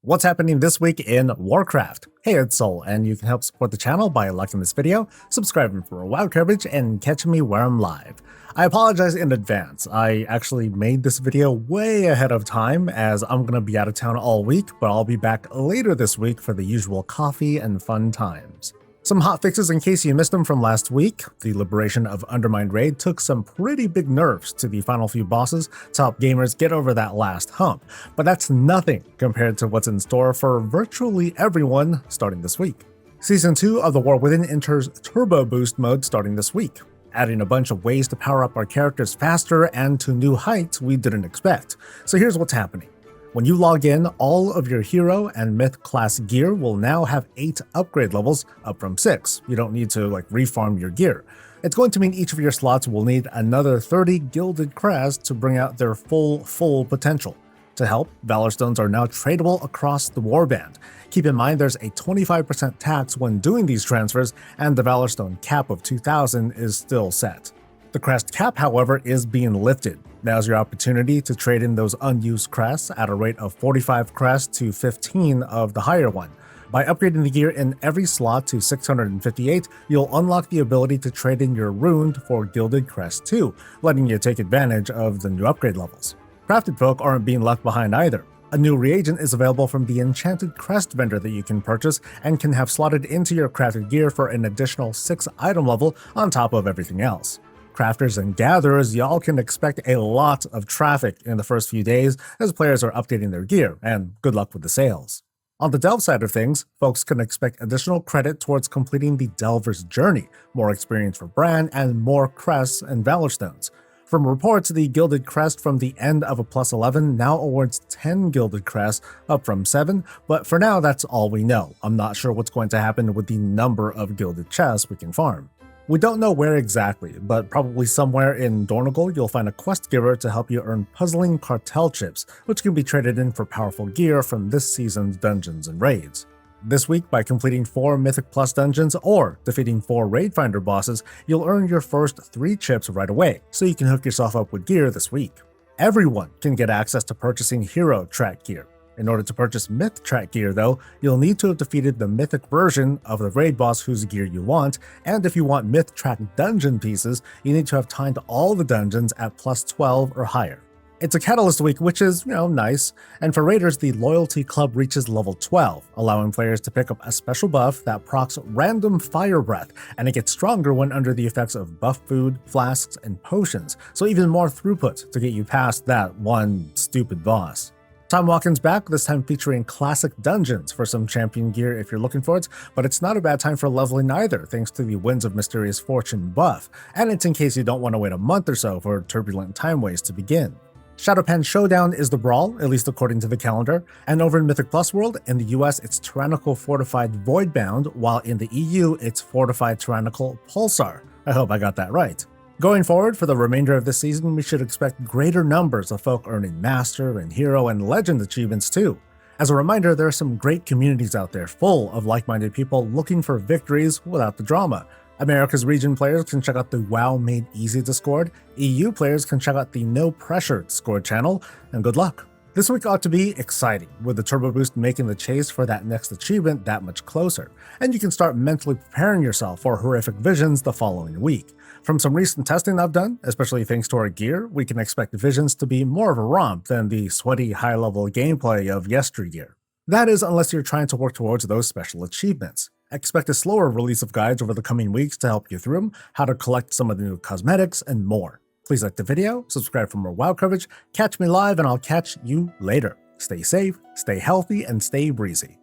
What's happening this week in Warcraft? Hey, it's Soul, and you can help support the channel by liking this video, subscribing for WoW coverage, and catching me where I'm live. I apologize in advance. I actually made this video way ahead of time as I'm gonna be out of town all week, but I'll be back later this week for the usual coffee and fun times. Some hot fixes in case you missed them from last week. The liberation of Undermined Raid took some pretty big nerfs to the final few bosses to help gamers get over that last hump, but that's nothing compared to what's in store for virtually everyone starting this week. Season 2 of The War Within enters Turbo Boost mode starting this week, adding a bunch of ways to power up our characters faster and to new heights we didn't expect. So here's what's happening. When you log in, all of your hero and myth class gear will now have 8 upgrade levels, up from 6. You don't need to refarm your gear. It's going to mean each of your slots will need another 30 gilded crests to bring out their full potential. To help, Valor Stones are now tradable across the warband. Keep in mind there's a 25% tax when doing these transfers, and the Valor Stone cap of 2,000 is still set. The crest cap, however, is being lifted. Now's your opportunity to trade in those unused crests at a rate of 45 crests to 15 of the higher one. By upgrading the gear in every slot to 658, you'll unlock the ability to trade in your runed for gilded crests too, letting you take advantage of the new upgrade levels. Crafted folk aren't being left behind either. A new reagent is available from the Enchanted Crest vendor that you can purchase and can have slotted into your crafted gear for an additional 6 item level on top of everything else. Crafters and gatherers, y'all can expect a lot of traffic in the first few days as players are updating their gear, and good luck with the sales. On the Delve side of things, folks can expect additional credit towards completing the Delver's Journey, more experience for Bran, and more crests and Valor Stones. From reports, the Gilded Crest from the end of a plus 11 now awards 10 Gilded Crests, up from 7, but for now that's all we know. I'm not sure what's going to happen with the number of Gilded chests we can farm. We don't know where exactly, but probably somewhere in Dornogal you'll find a quest giver to help you earn puzzling cartel chips, which can be traded in for powerful gear from this season's dungeons and raids. This week, by completing 4 Mythic Plus dungeons or defeating 4 Raid Finder bosses, you'll earn your first 3 chips right away, so you can hook yourself up with gear this week. Everyone can get access to purchasing hero track gear. In order to purchase Myth track gear though, you'll need to have defeated the mythic version of the raid boss whose gear you want, and if you want Myth track dungeon pieces, you need to have timed all the dungeons at plus 12 or higher. It's a Catalyst week, which is, nice, and for raiders the Loyalty Club reaches level 12, allowing players to pick up a special buff that procs random fire breath, and it gets stronger when under the effects of buff food, flasks, and potions, so even more throughput to get you past that one stupid boss. Time Walking's back, this time featuring classic dungeons for some champion gear if you're looking for it, but it's not a bad time for leveling either thanks to the Winds of Mysterious Fortune buff, and it's in case you don't want to wait a month or so for Turbulent Timeways to begin. Shadowpan Showdown is the brawl, at least according to the calendar, and over in Mythic Plus World, in the US it's Tyrannical Fortified Voidbound, while in the EU it's Fortified Tyrannical Pulsar. I hope I got that right. Going forward, for the remainder of this season, we should expect greater numbers of folk earning Master and Hero and Legend achievements too. As a reminder, there are some great communities out there full of like-minded people looking for victories without the drama. America's region players can check out the WoW Made Easy Discord, EU players can check out the No Pressure Discord channel, and good luck. This week ought to be exciting, with the Turbo Boost making the chase for that next achievement that much closer, and you can start mentally preparing yourself for horrific visions the following week. From some recent testing I've done, especially thanks to our gear, we can expect visions to be more of a romp than the sweaty high-level gameplay of yesteryear. That is, unless you're trying to work towards those special achievements. Expect a slower release of guides over the coming weeks to help you through them, how to collect some of the new cosmetics, and more. Please like the video, subscribe for more WoW coverage, catch me live, and I'll catch you later. Stay safe, stay healthy, and stay breezy.